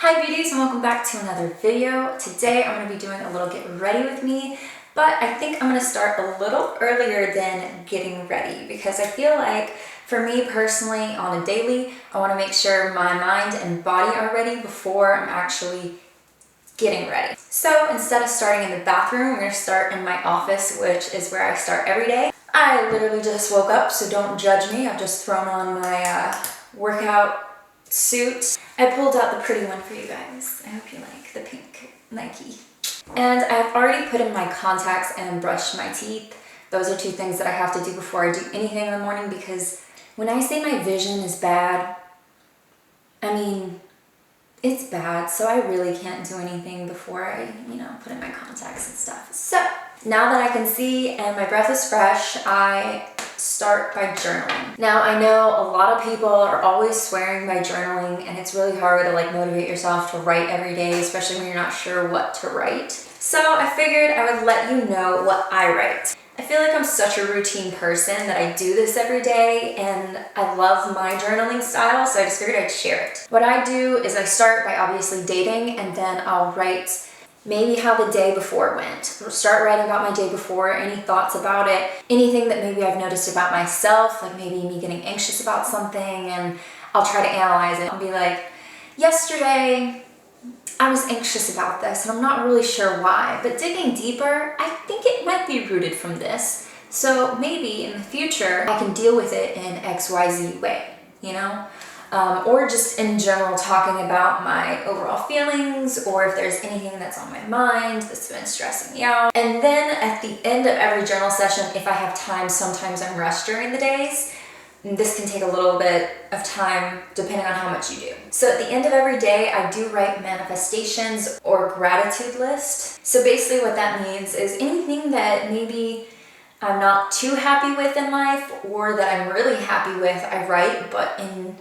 Hi beauties and welcome back to another video. Today I'm going to be doing a little get ready with me, but I think I'm going to start a little earlier than getting ready because I feel like for me personally on a daily, I want to make sure my mind and body are ready before I'm actually getting ready. So instead of starting in the bathroom, we're going to start in my office, which is where I start every day. I literally just woke up, so don't judge me. I've just thrown on my workout suit. I pulled out the pretty one for you guys. I hope you like the pink Nike. And I've already put in my contacts and brushed my teeth. Those are two things that I have to do before I do anything in the morning, because when I say my vision is bad, I mean, it's bad, so I really can't do anything before I, put in my contacts and stuff. So now that I can see and my breath is fresh, I start by journaling. Now I know a lot of people are always swearing by journaling, and it's really hard to motivate yourself to write every day, especially when you're not sure what to write. So I figured I would let you know what I write. I feel like I'm such a routine person that I do this every day, and I love my journaling style, so I just figured I'd share it. What I do is I start by obviously dating, and then I'll write maybe how the day before went. Start writing about my day before, any thoughts about it, anything that maybe I've noticed about myself, like maybe me getting anxious about something, and I'll try to analyze it. I'll be like, yesterday I was anxious about this and I'm not really sure why, but digging deeper, I think it might be rooted from this. So maybe in the future I can deal with it in XYZ way, or just in general talking about my overall feelings, or if there's anything that's on my mind that's been stressing me out. And then at the end of every journal session, if I have time, sometimes I'm rushed during the days. This can take a little bit of time depending on how much you do. So at the end of every day, I do write manifestations or gratitude list. So basically what that means is anything that maybe I'm not too happy with in life or that I'm really happy with, I write, but in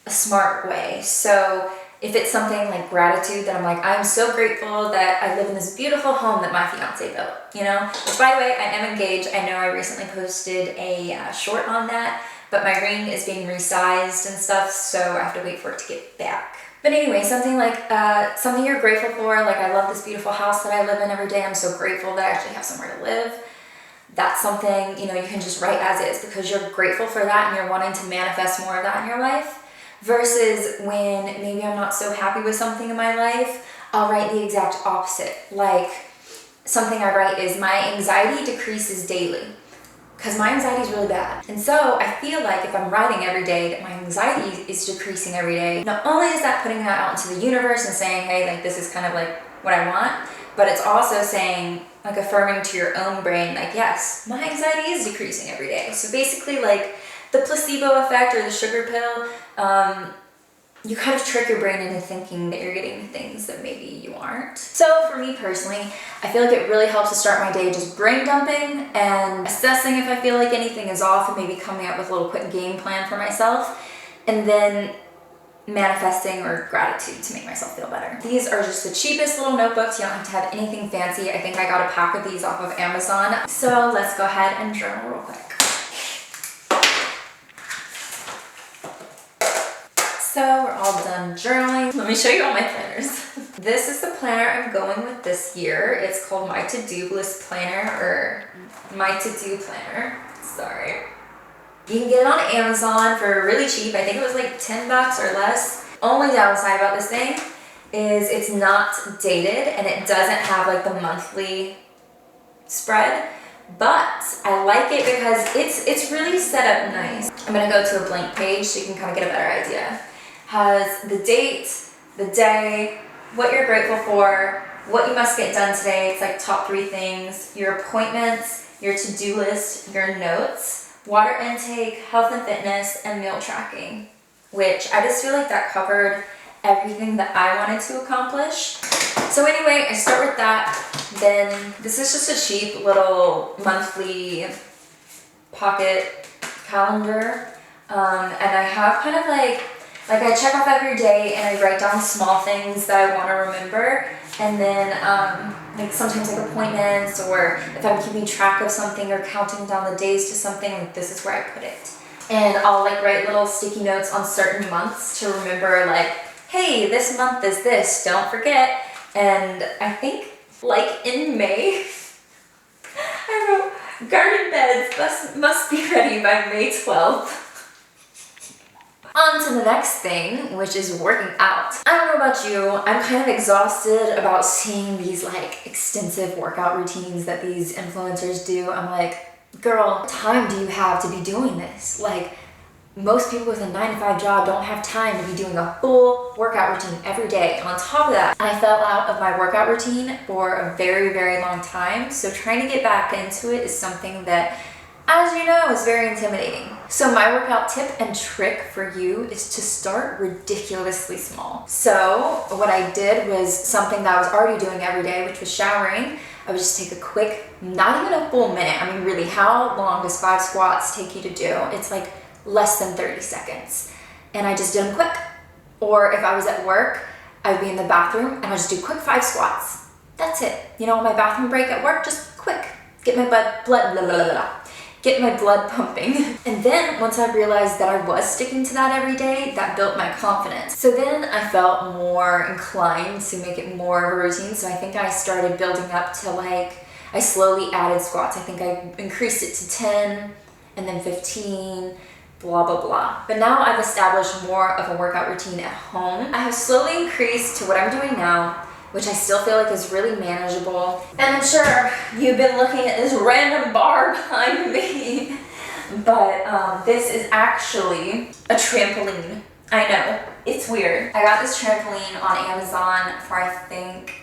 a smart way. So if it's something like gratitude, that I'm like, I'm so grateful that I live in this beautiful home that my fiance built, Which, by the way, I am engaged. I know I recently posted a short on that, but my ring is being resized and stuff, so I have to wait for it to get back. But anyway, something like something you're grateful for, like I love this beautiful house that I live in every day. I'm so grateful that I actually have somewhere to live. That's something, you can just write as is because you're grateful for that and you're wanting to manifest more of that in your life. Versus when maybe I'm not so happy with something in my life, I'll write the exact opposite. Like something I write is my anxiety decreases daily, because my anxiety is really bad. And so I feel like if I'm writing every day that my anxiety is decreasing every day, not only is that putting that out into the universe and saying, hey, this is kind of what I want, but it's also saying, affirming to your own brain, yes, my anxiety is decreasing every day. So basically the placebo effect or the sugar pill, you kind of trick your brain into thinking that you're getting things that maybe you aren't. So for me personally, I feel like it really helps to start my day just brain dumping and assessing if I feel like anything is off and maybe coming up with a little quick game plan for myself, and then manifesting or gratitude to make myself feel better. These are just the cheapest little notebooks. You don't have to have anything fancy. I think I got a pack of these off of Amazon. So let's go ahead and journal real quick. So we're all done journaling. Let me show you all my planners. This is the planner I'm going with this year. It's called My To-Do List Planner, or My To-Do Planner. Sorry. You can get it on Amazon for really cheap. I think it was $10 or less. Only downside about this thing is it's not dated and it doesn't have the monthly spread. But I like it because it's really set up nice. I'm gonna go to a blank page so you can kind of get a better idea. Has the date, the day, what you're grateful for, what you must get done today. It's top 3 things, your appointments, your to-do list, your notes, water intake, health and fitness, and meal tracking, which I just feel like that covered everything that I wanted to accomplish. So anyway, I start with that. Then this is just a cheap little monthly pocket calendar. And I have kind of I check off every day and I write down small things that I want to remember. And then sometimes appointments, or if I'm keeping track of something or counting down the days to something, this is where I put it. And I'll write little sticky notes on certain months to remember hey, this month is this, don't forget. And I think like in May, I wrote, garden beds must be ready by May 12th. On to the next thing, which is working out. I don't know about you, I'm kind of exhausted about seeing these like extensive workout routines that these influencers do. I'm like, girl, what time do you have to be doing this? Like, most people with a 9-to-5 job don't have time to be doing a full workout routine every day. On top of that, I fell out of my workout routine for a very, very long time. So trying to get back into it is something that, as you know, is very intimidating. So my workout tip and trick for you is to start ridiculously small. So what I did was something that I was already doing every day, which was showering. I would just take a quick, not even a full minute. I mean, really, how long does 5 squats take you to do? It's like less than 30 seconds. And I just did them quick. Or if I was at work, I'd be in the bathroom and I'd just do quick 5 squats. That's it. You know, my bathroom break at work, just quick. Get my get my blood pumping. And then once I realized that I was sticking to that every day, that built my confidence. So then I felt more inclined to make it more of a routine. So I think I started building up to like, I slowly added squats. I think I increased it to 10 and then 15, blah, blah, blah. But now I've established more of a workout routine at home. I have slowly increased to what I'm doing now, which I still feel like is really manageable. And I'm sure you've been looking at this random bar behind me, but this is actually a trampoline. I know, it's weird. I got this trampoline on Amazon for I think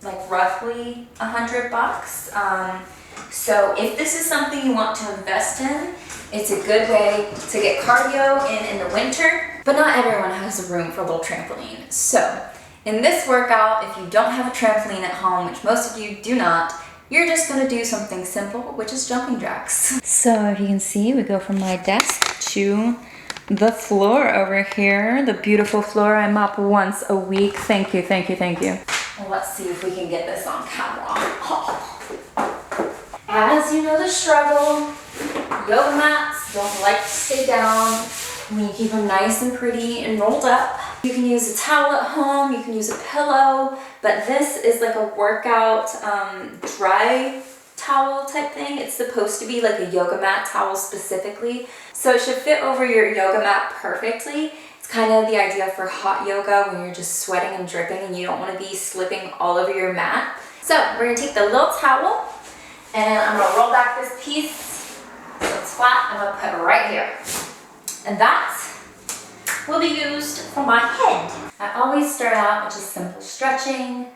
like roughly $100. So if this is something you want to invest in, it's a good way to get cardio in the winter, but not everyone has the room for a little trampoline. So in this workout, if you don't have a trampoline at home, which most of you do not, you're just gonna do something simple, which is jumping jacks. So if you can see, we go from my desk to the floor over here, the beautiful floor I mop once a week. Thank you, thank you, thank you. Well, let's see if we can get this on camera. As you know the struggle, yoga mats don't like to stay down. When you keep them nice and pretty and rolled up. You can use a towel at home, you can use a pillow, but this is like a workout dry towel type thing. It's supposed to be like a yoga mat towel specifically. So it should fit over your yoga mat perfectly. It's kind of the idea for hot yoga when you're just sweating and dripping and you don't want to be slipping all over your mat. So we're gonna take the little towel and I'm gonna roll back this piece so it's flat. I'm gonna put it right here. And that will be used for my head. I always start out with just simple stretching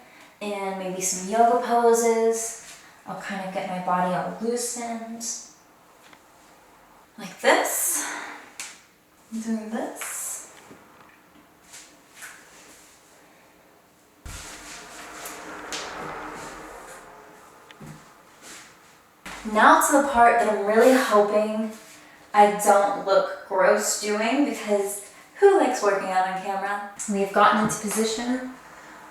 and maybe some yoga poses. I'll kind of get my body all loosened. Like this. Doing this. Now to the part that I'm really hoping I don't look gross doing, because who likes working out on camera? We've gotten into position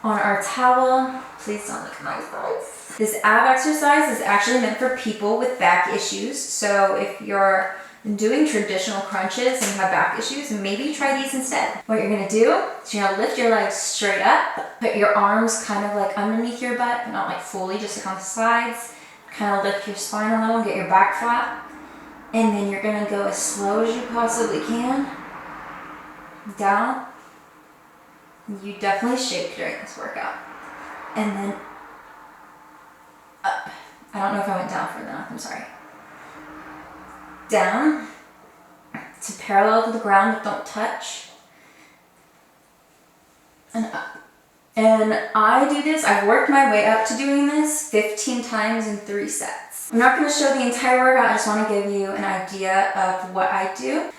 on our towel. Please don't look at my face. This ab exercise is actually meant for people with back issues. So if you're doing traditional crunches and you have back issues, maybe try these instead. What you're gonna do is you're gonna lift your legs straight up, put your arms kind of like underneath your butt, but not like fully, just like on the sides. Kind of lift your spine a little, get your back flat. And then you're gonna go as slow as you possibly can. Down. You definitely shake during this workout. And then up. I don't know if I went down further enough, I'm sorry. Down to parallel to the ground, but don't touch. And up. And I do this, I've worked my way up to doing this 15 times in 3 sets. I'm not going to show the entire workout, I just want to give you an idea of what I do.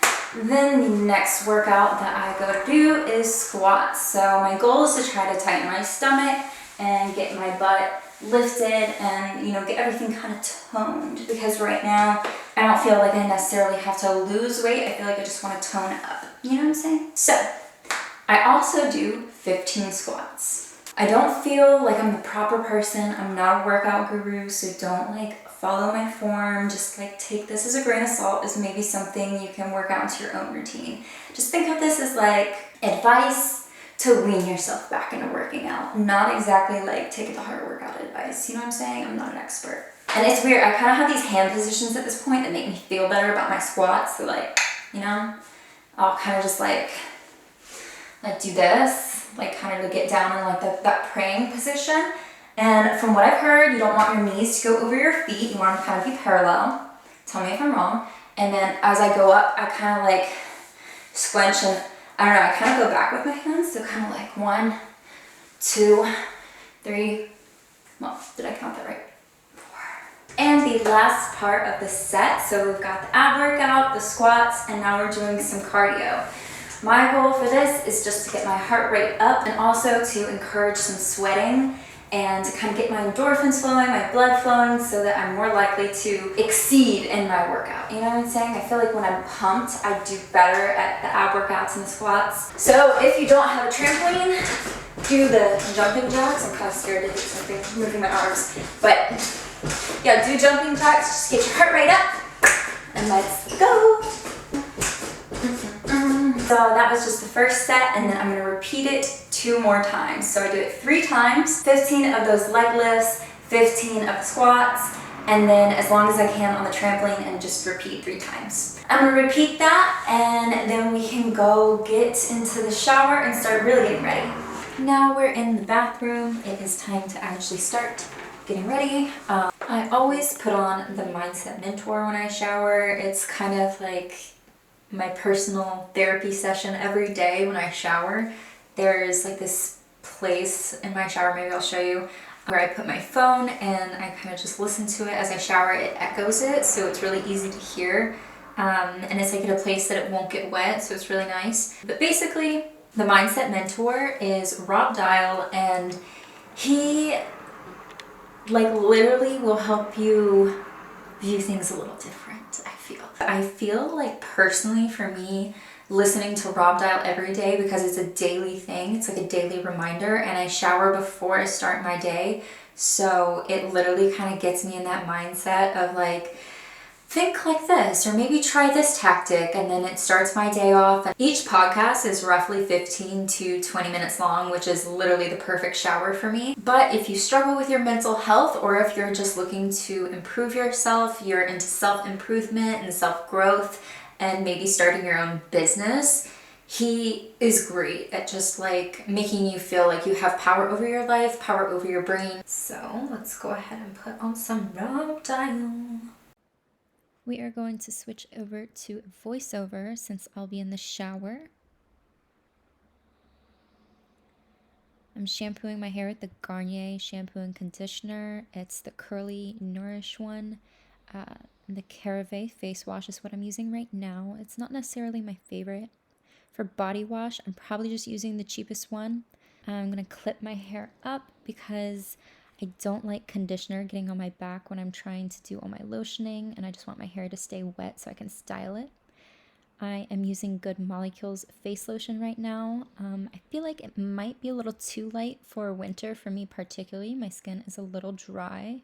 Then the next workout that I go to do is squats. So my goal is to try to tighten my stomach and get my butt lifted and, you know, get everything kind of toned. Because right now, I don't feel like I necessarily have to lose weight. I feel like I just want to tone it up. You know what I'm saying? So, I also do 15 squats. I don't feel like I'm the proper person. I'm not a workout guru, so don't like follow my form. Just like take this as a grain of salt as maybe something you can work out into your own routine. Just think of this as like advice to wean yourself back into working out. Not exactly like take it to heart workout advice, you know what I'm saying? I'm not an expert. And it's weird, I kind of have these hand positions at this point that make me feel better about my squats. So like, you know, I'll kind of just like do this, like kind of to get down in like that praying position. And from what I've heard, you don't want your knees to go over your feet. You want them to kind of be parallel. Tell me if I'm wrong. And then as I go up, I kind of like squinch and I don't know, I kind of go back with my hands. So kind of like 1, 2, 3, well, did I count that right? 4. And the last part of the set, so we've got the ab workout, the squats, and now we're doing some cardio. My goal for this is just to get my heart rate up and also to encourage some sweating and to kind of get my endorphins flowing, my blood flowing, so that I'm more likely to exceed in my workout. You know what I'm saying? I feel like when I'm pumped, I do better at the ab workouts and the squats. So if you don't have a trampoline, do the jumping jacks. I'm kind of scared to do something, moving my arms. But yeah, do jumping jacks, just get your heart rate up, and let's go. So that was just the first set, and then I'm gonna repeat it 2 more times. So I do it 3 times, 15 of those leg lifts, 15 of the squats, and then as long as I can on the trampoline and just repeat 3 times. I'm gonna repeat that, and then we can go get into the shower and start really getting ready. Now we're in the bathroom. It is time to actually start getting ready. I always put on the Mindset Mentor when I shower. It's kind of like my personal therapy session every day when I shower. There's like this place in my shower, maybe I'll show you, where I put my phone and I kind of just listen to it as I shower. It echoes it, so it's really easy to hear. And it's like in a place that it won't get wet, so it's really nice. But basically, the Mindset Mentor is Rob Dial, and he like literally will help you view things a little different, I feel like personally for me, listening to Rob Dial every day, because it's a daily thing, it's like a daily reminder, and I shower before I start my day, so it literally kind of gets me in that mindset of like, think like this, or maybe try this tactic, and then it starts my day off. Each podcast is roughly 15 to 20 minutes long, which is literally the perfect shower for me. But if you struggle with your mental health, or if you're just looking to improve yourself, you're into self-improvement and self-growth, and maybe starting your own business, he is great at just like making you feel like you have power over your life, power over your brain. So let's go ahead and put on some Rob Dial. We are going to switch over to voiceover since I'll be in the shower. I'm shampooing my hair with the Garnier shampoo and conditioner. It's the Curly Nourish one. The CeraVe face wash is what I'm using right now. It's not necessarily my favorite. For body wash, I'm probably just using the cheapest one. I'm going to clip my hair up because I don't like conditioner getting on my back when I'm trying to do all my lotioning, and I just want my hair to stay wet so I can style it. I am using Good Molecules face lotion right now. I feel like it might be a little too light for winter for me particularly. My skin is a little dry,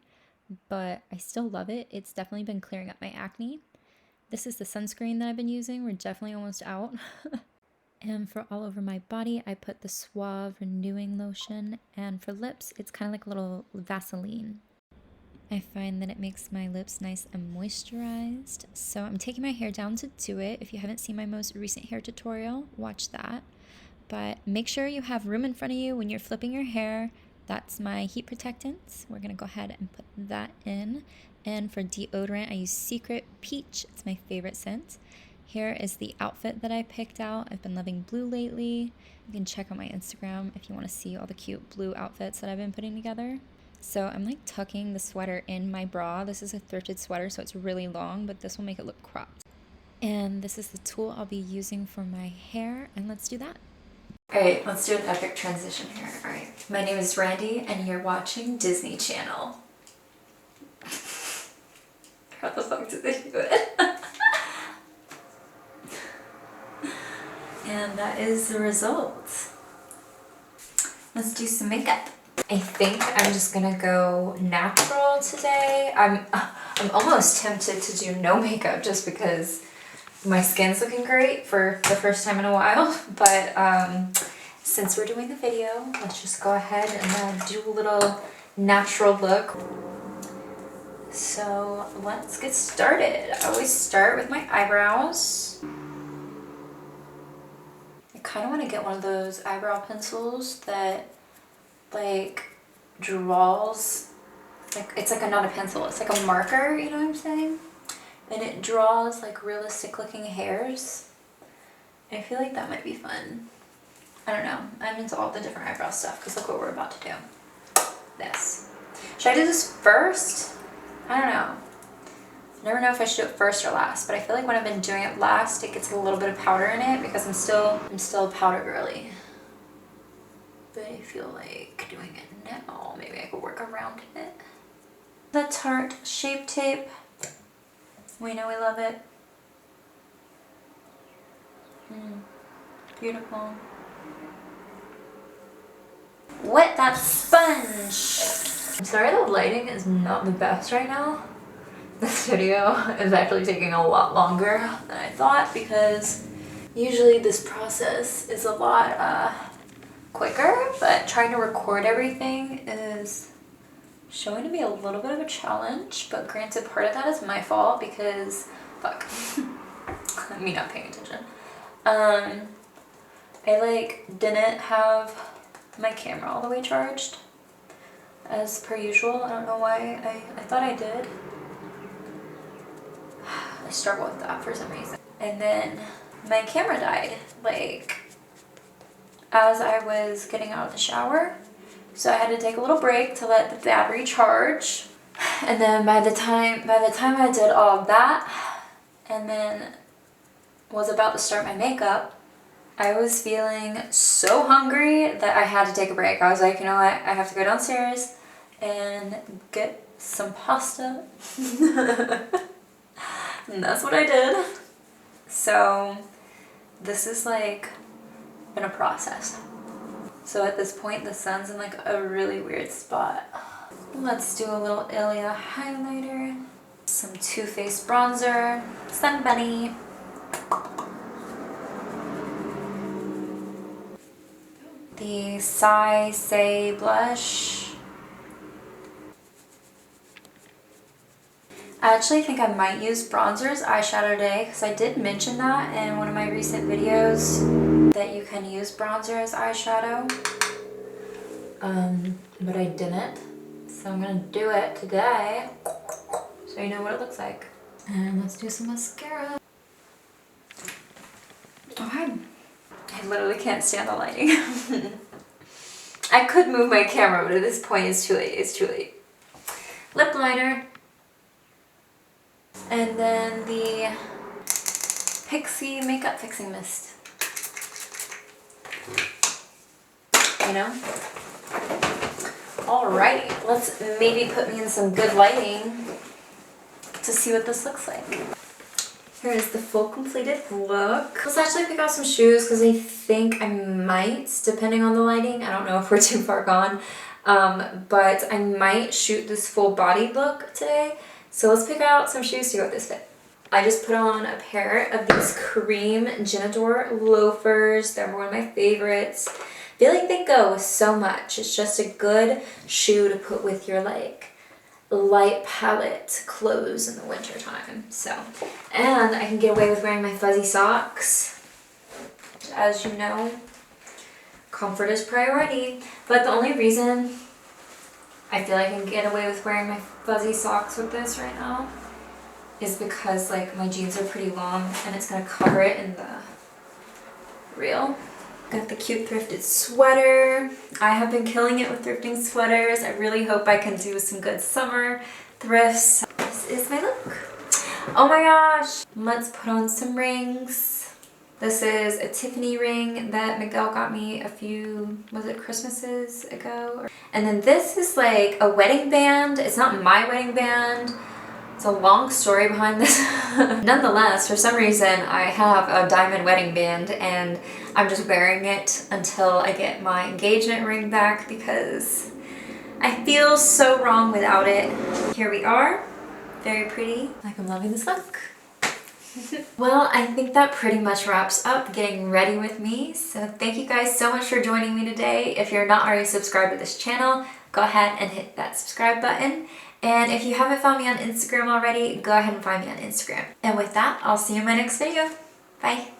but I still love it. It's definitely been clearing up my acne. This is the sunscreen that I've been using. We're definitely almost out. And for all over my body, I put the Suave Renewing Lotion. And for lips, it's kind of like a little Vaseline. I find that it makes my lips nice and moisturized. So I'm taking my hair down to do it. If you haven't seen my most recent hair tutorial, watch that. But make sure you have room in front of you when you're flipping your hair. That's my heat protectant. We're going to go ahead and put that in. And for deodorant, I use Secret Peach. It's my favorite scent. Here is the outfit that I picked out. I've been loving blue lately. You can check out my Instagram if you want to see all the cute blue outfits that I've been putting together. So I'm like tucking the sweater in my bra. This is a thrifted sweater, so it's really long, but this will make it look cropped. And this is the tool I'll be using for my hair, and let's do that. All right, let's do an epic transition here. All right, my name is Randy, and you're watching Disney Channel. How the fuck did they do it? And that is the result. Let's do some makeup. I think I'm just gonna go natural today. I'm almost tempted to do no makeup just because my skin's looking great for the first time in a while. But since we're doing the video, let's just go ahead and do a little natural look. So let's get started. I always start with my eyebrows. I kind of want to get one of those eyebrow pencils that like draws, like it's like not a pencil, it's like a marker, you know what I'm saying? And it draws like realistic looking hairs. I feel like that might be fun. I don't know. I'm into all the different eyebrow stuff because look what we're about to do. This. Should I do this first? I don't know. I never know if I should do it first or last, but I feel like when I've been doing it last, it gets a little bit of powder in it because I'm still a powder girly. But I feel like doing it now. Maybe I could work around it. The Tarte Shape Tape. We know we love it. Beautiful. Wet that sponge! I'm sorry the lighting is not the best right now. This video is actually taking a lot longer than I thought because usually this process is a lot quicker, but trying to record everything is showing to be a little bit of a challenge, but granted part of that is my fault because, fuck, me not paying attention. I like didn't have my camera all the way charged as per usual. I don't know why. I thought I did. I struggle with that for some reason. And then my camera died like as I was getting out of the shower. So I had to take a little break to let the battery charge. And then by the time I did all of that and then was about to start my makeup, I was feeling so hungry that I had to take a break. I was like, you know what, I have to go downstairs and get some pasta. And that's what I did. So this is like been a process. So at this point the sun's in like a really weird spot. Let's do a little Ilia highlighter, some Too Faced bronzer, Sun Bunny. The Say blush. I actually think I might use bronzer as eyeshadow today because I did mention that in one of my recent videos that you can use bronzer as eyeshadow. But I didn't. So I'm gonna do it today so you know what it looks like. And let's do some mascara. Okay. I literally can't stand the lighting. I could move my camera, but at this point it's too late. It's too late. Lip liner. And then the Pixie Makeup Fixing Mist. You know? Alrighty, let's maybe put me in some good lighting to see what this looks like. Here is the full completed look. Let's actually pick out some shoes because I think I might, depending on the lighting, I don't know if we're too far gone, but I might shoot this full body look today. So let's pick out some shoes to go with this fit. I just put on a pair of these cream Genador loafers. They're one of my favorites. I feel like they go with so much. It's just a good shoe to put with your like light palette clothes in the winter time. So, and I can get away with wearing my fuzzy socks. As you know, comfort is priority. But the only reason I feel like I can get away with wearing my fuzzy socks with this right now is because like my jeans are pretty long and it's gonna cover it in the reel. Got the cute thrifted sweater. I have been killing it with thrifting sweaters. I really hope I can do some good summer thrifts. This is my look. Oh my gosh. Let's put on some rings. This is a Tiffany ring that Miguel got me a few, was it Christmases ago? And then this is like a wedding band. It's not my wedding band. It's a long story behind this. Nonetheless, for some reason, I have a diamond wedding band and I'm just wearing it until I get my engagement ring back because I feel so wrong without it. Here we are. Very pretty. Like I'm loving this look. Well, I think that pretty much wraps up getting ready with me. So thank you guys so much for joining me today. If you're not already subscribed to this channel, go ahead and hit that subscribe button. And if you haven't found me on Instagram already, go ahead and find me on Instagram. And with that, I'll see you in my next video. Bye.